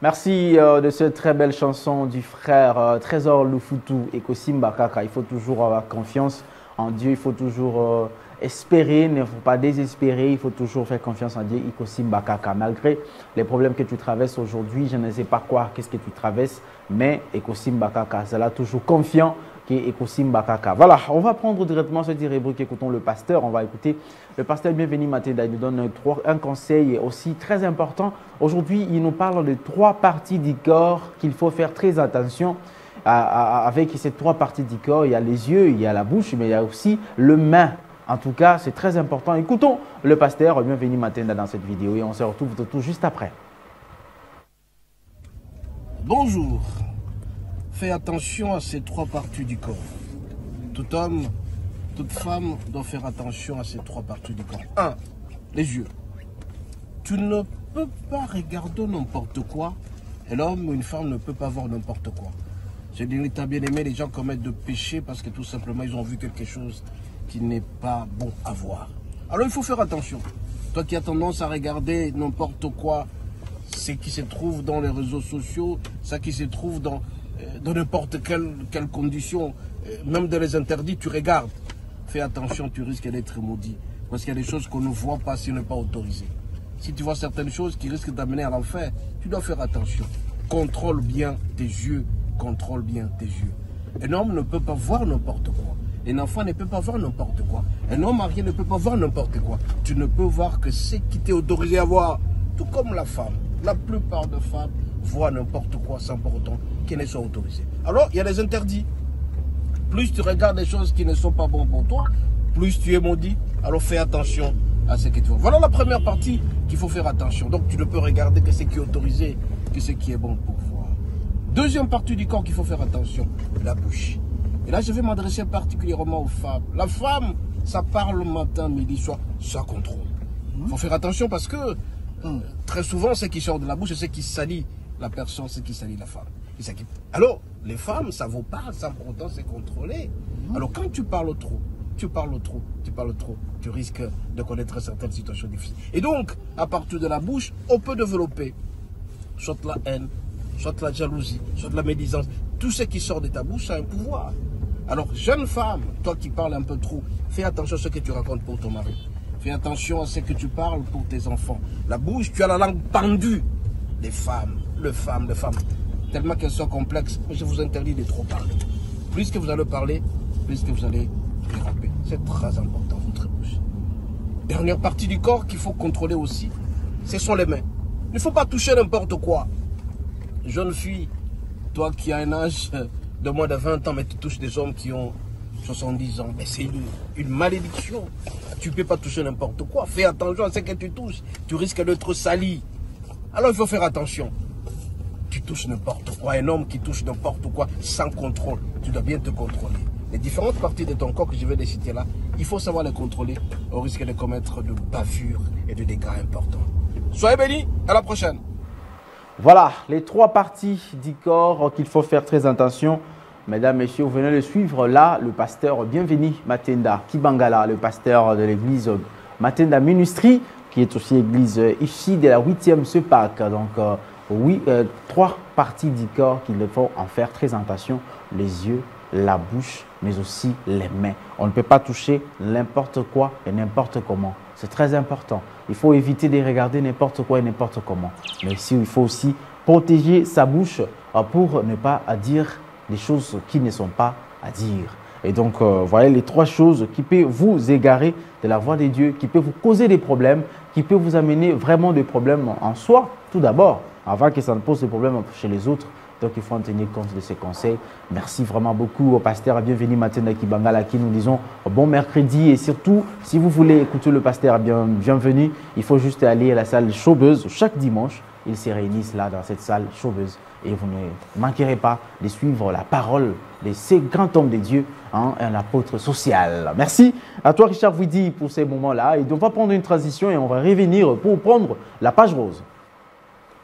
Merci de cette très belle chanson du frère Trésor Lufutu et Kosimba Kaka. Il faut toujours avoir confiance en Dieu, il faut toujours espérer, il ne faut pas désespérer, il faut toujours faire confiance en Dieu. Kosimba Kaka. Malgré les problèmes que tu traverses aujourd'hui, je ne sais pas quoi, qu'est-ce que tu traverses, mais Kosimba Kaka, c'est là toujours confiant. Voilà, on va prendre directement cette rubrique. Écoutons le pasteur. On va écouter le pasteur Bienvenu Matenda. Il nous donne un conseil aussi très important. Aujourd'hui, il nous parle de 3 parties du corps qu'il faut faire très attention. Avec ces 3 parties du corps, il y a les yeux, il y a la bouche, mais il y a aussi le main. En tout cas, c'est très important. Écoutons le pasteur Bienvenu Matenda dans cette vidéo et on se retrouve tout juste après. Bonjour. Fais attention à ces 3 parties du corps. Tout homme, toute femme doit faire attention à ces 3 parties du corps. 1. Les yeux. Tu ne peux pas regarder n'importe quoi. Et l'homme ou une femme ne peut pas voir n'importe quoi. J'ai dit, t'as bien aimé, les gens commettent de péchés parce que tout simplement, ils ont vu quelque chose qui n'est pas bon à voir. Alors, il faut faire attention. Toi qui as tendance à regarder n'importe quoi, ce qui se trouve dans les réseaux sociaux, ce qui se trouve dans n'importe quelle condition, même dans les interdits, tu regardes. Fais attention, tu risques d'être maudit. Parce qu'il y a des choses qu'on ne voit pas si on n'est pas autorisé. Si tu vois certaines choses qui risquent d'amener à l'enfer, tu dois faire attention. Contrôle bien tes yeux, contrôle bien tes yeux. Un homme ne peut pas voir n'importe quoi. Un enfant ne peut pas voir n'importe quoi. Un homme marié ne peut pas voir n'importe quoi. Tu ne peux voir que ce qui t'est autorisé à voir. Tout comme la femme. La plupart des femmes voient n'importe quoi sans pour autant qu'elles ne soient autorisées. Alors, il y a des interdits. Plus tu regardes des choses qui ne sont pas bonnes pour toi, plus tu es maudit. Alors, fais attention à ce que tu vois. Voilà la première partie qu'il faut faire attention. Donc, tu ne peux regarder que ce qui est autorisé, que ce qui est bon pour voir. Deuxième partie du corps qu'il faut faire attention, la bouche. Et là, je vais m'adresser particulièrement aux femmes. La femme, ça parle matin, midi, soir, ça contrôle. Il faut faire attention parce que très souvent, ce qui sort de la bouche, c'est ce qui salit la personne, ce qui salit la femme. Alors, les femmes, ça ne vaut pas sans pour autant se contrôler. Alors, quand tu parles trop, tu risques de connaître certaines situations difficiles. Et donc, à partir de la bouche, on peut développer soit la haine, soit la jalousie, soit la médisance. Tout ce qui sort de ta bouche a un pouvoir. Alors, jeune femme, toi qui parles un peu trop, fais attention à ce que tu racontes pour ton mari. Fais attention à ce que tu parles pour tes enfants. La bouche, tu as la langue pendue. Les femmes, tellement qu'elles sont complexes, je vous interdis de trop parler. Plus que vous allez parler, plus que vous allez déraper. C'est très important, votre bouche. Dernière partie du corps qu'il faut contrôler aussi, ce sont les mains. Il ne faut pas toucher n'importe quoi. Jeune fille, toi qui as un âge de moins de 20 ans, mais tu touches des hommes qui ont 70 ans, mais c'est une malédiction. Tu ne peux pas toucher n'importe quoi. Fais attention à ce que tu touches. Tu risques d'être sali. Alors il faut faire attention. Tu touches n'importe quoi. Un homme qui touche n'importe quoi sans contrôle, tu dois bien te contrôler. Les différentes parties de ton corps que je vais les citer là, il faut savoir les contrôler au risque de commettre de bavures et de dégâts importants. Soyez bénis, à la prochaine. Voilà, les 3 parties du corps qu'il faut faire très attention. Mesdames, Messieurs, vous venez de suivre là le pasteur Bienvenu Matenda Kibangala, le pasteur de l'église Matenda Ministry, qui est aussi l'église ici de la 8e SEPAC. Donc, oui, 3 parties du corps qu'il faut en faire très attention. Les yeux, la bouche, mais aussi les mains. On ne peut pas toucher n'importe quoi et n'importe comment. C'est très important. Il faut éviter de regarder n'importe quoi et n'importe comment. Mais ici, il faut aussi protéger sa bouche pour ne pas dire des choses qui ne sont pas à dire. Et donc, voilà les 3 choses qui peuvent vous égarer de la voie de Dieu, qui peuvent vous causer des problèmes, qui peuvent vous amener vraiment des problèmes en soi, tout d'abord, avant que ça ne pose des problèmes chez les autres. Donc, il faut en tenir compte de ces conseils. Merci vraiment beaucoup au pasteur Bienvenu Matenda Kibangala, à qui nous disons bon mercredi. Et surtout, si vous voulez écouter le pasteur Bienvenu, il faut juste aller à la salle Showbuzz chaque dimanche. Ils se réunissent là dans cette salle Showbuzz. Et vous ne manquerez pas de suivre la parole de ces grands hommes de Dieu, un apôtre social. Merci à toi, Richard Widi, pour ces moments-là. Et on va prendre une transition et on va revenir pour prendre la page rose.